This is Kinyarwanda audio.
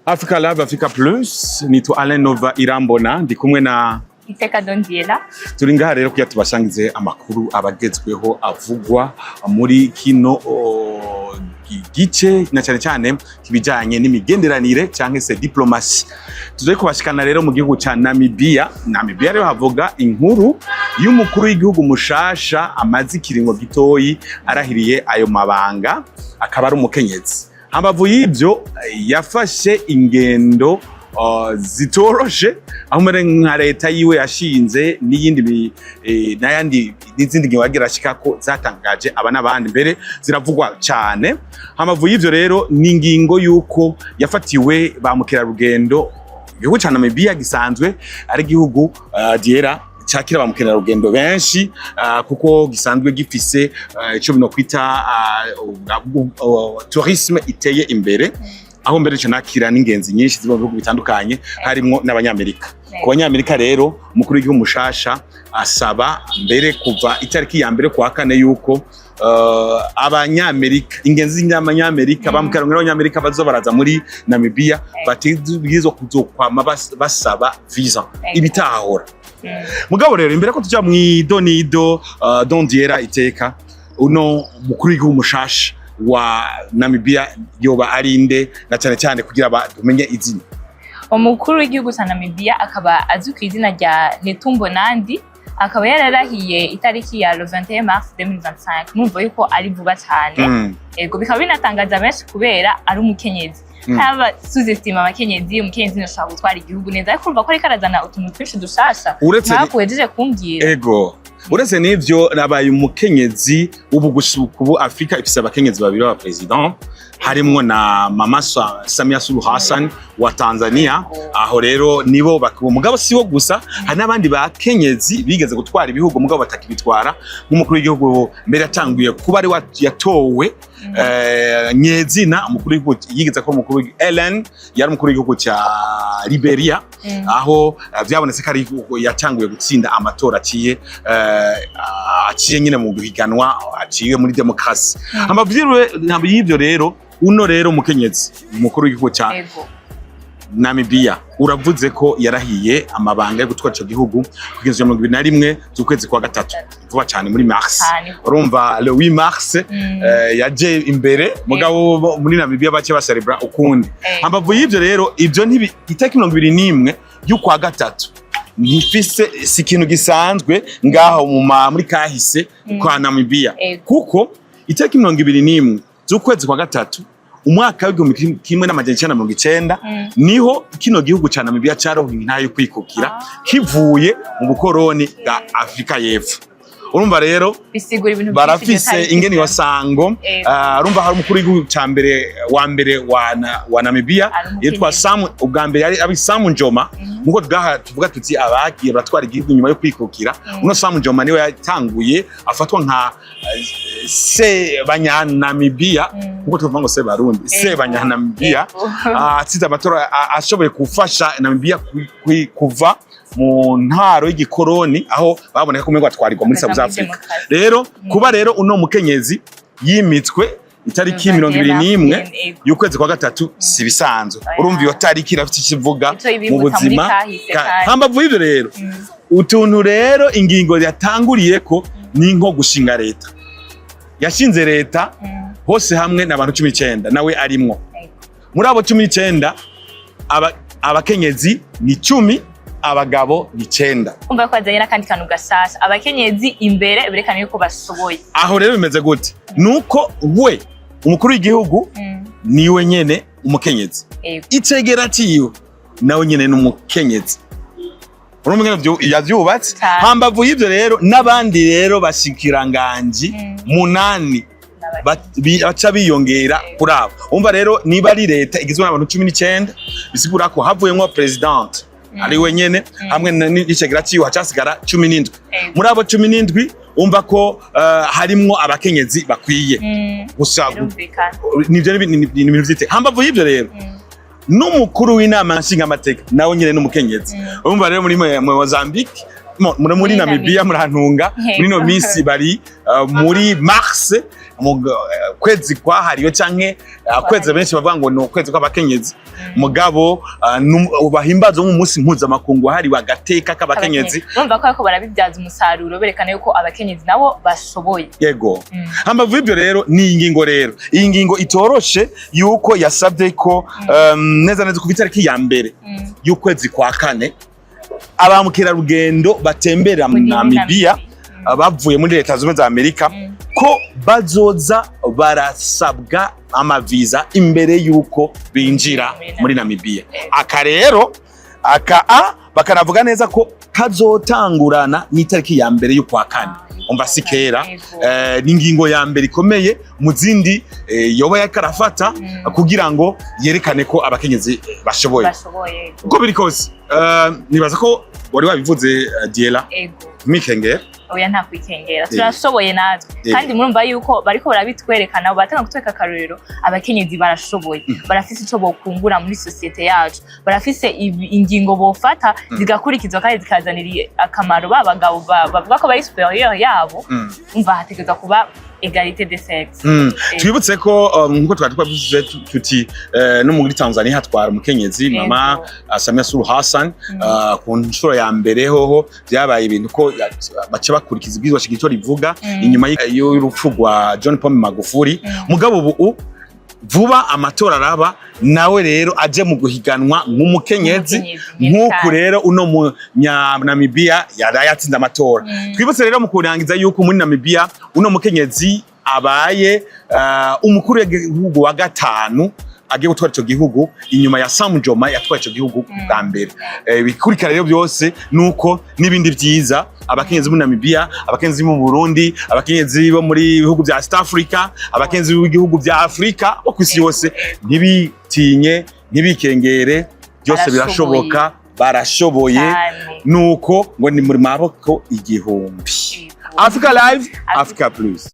Africa Love, Africa Plus, nitwa Alain Nova Irambona, ndi kumwe na Iteka Dondiela. Turi ngaha rero kuya tubashangize amakuru abagezweho avugwa muri kino gice na cyane kibijanye n'imigenderanire canke se diplomasi. Tuzoye kubashikana rero mu gihugu ca Namibia. Namibia rero havuga inkuru y'umukuru w'igihugu mushasha amazi kiringo gitoyi arahiriye ayo mabanga, akaba ari umukenyezi. Hambavu y'ivyo yafashe ingendo zitoroshe aho mere nka leta yiwe yashinze n'iyindi n'izindi ngiwagira shikako zatangaje abana bandi mbere ziravugwa cyane. Hambavu y'ivyo rero n'ingingo yuko yafatiwe ba mukerarugendo. Igihugu ca Namibia gisanzwe ari igihugu diera cyakira ba mukerarugendo benshi kuko gisanzwe gifise ico bino kwita tourisme iteye imbere, aho mbere cyo nakira n'ingenzi nyinshi ziba mu bihugu bitandukanye harimo n'abanyamerika. Ku banyamerika rero umukuru w'igihugu mushasha asaba mbere kuva itariki ya mbere kwa kane yuko abanyamerika, ingenzi z'abanyamerika bamukerarugendo abanyamerika bazobaraza muri Namibia bategezwe kuzokwama basaba visa ibitahora. Mugabo rero imbere ko tuja mu idonido Dondiela Iteka, uno mukuru w'igihugu mushasha wa Namibia yoba arinde na cyane kugira bamenye izina. Umukuru w'igihugu ca Namibia akaba azwi ku izina rya Nandi, akaba yararahiye itariki ya 21 mars 2025. Numva yuko ari vuba cyane. Ego bikaba binatangaza benshi kubera ari umukenyezi. Haba suzestima abakenyezi, umukenyezi no shaka gutwara igihugu neza, ariko urumva ko ari karazana utuntu twinshi dushasha. Mwakuhejeje kumbwira. Ego uretse n'ivyo nabaye umukenyezi ubu gushuka ubu Afrika ifise abakenyezi babiri ba Prezida, harimwo na Mama Samia Suluhu Hassan wa Tanzania. Aho rero nibo bakuba mugabo siwo gusa, hari n'abandi bakenyezi bigeze gutwara ibihugu mugabo batakibitwara. Nk'umukuru w'igihugu mbere yatanguye kuba ari yatowe nyezina umukuru w'igihugu yigeze ko umukuru Ellen yari umukuru w'igihugu cya Liberia, aho byabonetse ko ari yatanguye gutsinda amatora aciye nyine mu guhiganwa aciye muri demokrasi. Amabwirwe ntabwo y'ivyo rero uno rero umukenyezi umukuru w'igihugu cya Namibia uravuze ko yarahiye amabanga yo gutwara ico gihugu kugeza 2021 z'ukwezi kwa gatatu, vuba cyane muri mars. Urumva le 8 mars yaje imbere mugabo muri Namibia bace bacelebra ukundi. Hambavu y'ivyo rero ivyo ntibi itariki 21 y'ukwa gatatu nifise si ikintu gisanzwe ngaho muri kahise kwa Namibia, kuko itariki 21 z'ukwezi kwa gatatu umwaka w'igihumbi kimwe n'amajana 1990 niho kino gihugu ca Namibia carohinga ntayo kwikukira kivuye mu bukoroni bwa Afrika y'Epfo. Urumva rero barafise ingeni wasango. Urumva hari umukuru w'igihugu ca mbere wa Namibia yitwa ubwa mbere yari abi Njoma, muko tuvuga tuti abagiye batwara igihugu nyuma yo kwikukira. Uno Njoma niwe yatanguye afatwa nka se banyanamibia, muko tuvuga ngo se barundi se banyanamibia, atsinda amatora ashoboye gufasha Namibia kuva mu ntaro y'igikoroni aho baboneka ko mwengo atwarirwa muri South Africa. Rero kuba rero uno mukenyezi yimitswe itariki 21 y'ukwezi kwa gatatu si bisanzwe. Urumva iyo tariki irafite ikivuga mu buzima. Hambavu y'ivyo rero utuntu rero ingingo yatanguriye ko ni nko gushinga leta. Yashinze leta hose hamwe n'abantu 19 nawe arimwo. Muri abo 19 abakenyezi ni 10, abagabo ni 9. Umva ko azanye nakandi kantu gasasa, abakenyezi imbere berekana yuko basoboye. Aho rero bimeze gute? Nuko we umukuru w'igihugu niwe nyene umukenyezi, itegera tiyo nawe nyene n'umukenyezi. Urumwe yavyubatse. Hambavu y'ivyo rero n'abandi rero bashikiranganji 8 baca biyongera kuri abo. Umva rero niba ari leta igizwe n'abantu 19 bisigura ko havuyemo president ari wenyene hamwe n'icegera ciyo hacasigara 17. Muri abo 17 umva ko harimwo abakenyezi bakwiye gusa nivyo ibintu vyite. Hambavu y'ivyo rero n'umukuru w'inama nshinga amateka nawe nyene n'umukenyezi. Umva rero muri Mozambique muri Namibia murantunga muri no misi bari muri Mars mu kwezi kwahariyo canke kwezi benshi bavuga ngo no kwezi kw'abakenyezi mugabo bahimbaza mu munsi mpuzamakungu hari wagateka k'abakenyezi urumva ko barabibyaza umusaruro berekana yuko abakenyezi nabo bashoboye yego amavu ibyo rero ni ingingo rero iyi ngingo itoroshe yuko yasabye ko neza neza ku itariki ya mbere y'ukwezi kwa kane abamukerarugendo batembera mu Namibia bavuye muri Leta Zunze Ubumwe za Amerika ko bazoza barasabwa amaviza imbere yuko binjira muri Namibia. Aka rero bakanavuga neza ko kazotangurana n'itariki ya mbere y'ukwa kane. Umva sikera n'ingingo ya mbere ikomeye mu zindi yoba yakarafata kugira ngo yerekane ko abakenyezi bashoboye. Uko biri kose nibaza ko wari wabivuze Diela mikengera oya nta kwikengera turashoboye natwe kandi murumva yuko bariko barabitwerekana batanga kutweka karorero abakenyezi barashoboye barafise ico bokungura muri societe yacu barafise ingingo bofata zigakurikizwa kandi zikazanira akamaro babagabo bavuga ko bari superior yabo umva hategeza kuba égalité des sexes. Twibutse ko nkuko twari twavuze tuti no muri Tanzania hatwara umukenyezi mama Samia Suluhu Hassan ku nshuro ya mbere hoho byabaye ibintu ko bace bakurikiza ibwirizwa shingiro rivuga inyuma y'urupfu rwa John Pombe Magufuli mugabo ubu vuba amatora araba nawe rero aje mu guhiganwa nk'umukenyezi nk'uko rero uno mu Namibia yatsinze amatora. Twibutse rero mu kurangiza yuko muri Namibia uno mukenyezi abaye umukuru w'igihugu wa gatanu agiye gutwara ico gihugu inyuma ya Samujoma yatwaye ico gihugu bwa mbere. Bikurikira rero byose nuko nibindi vyiza abakenyezi mu Namibia, abakenyezi mu Burundi, abakenyezi bo muri bihugu bya East Africa, abakenyezi b'ibihugu bya Afrika bo kwisi yose ntibitinye ntibikengere byose birashoboka barashoboye nuko ngo ni muri maboko igihumbi. Africa Live, Africa Plus.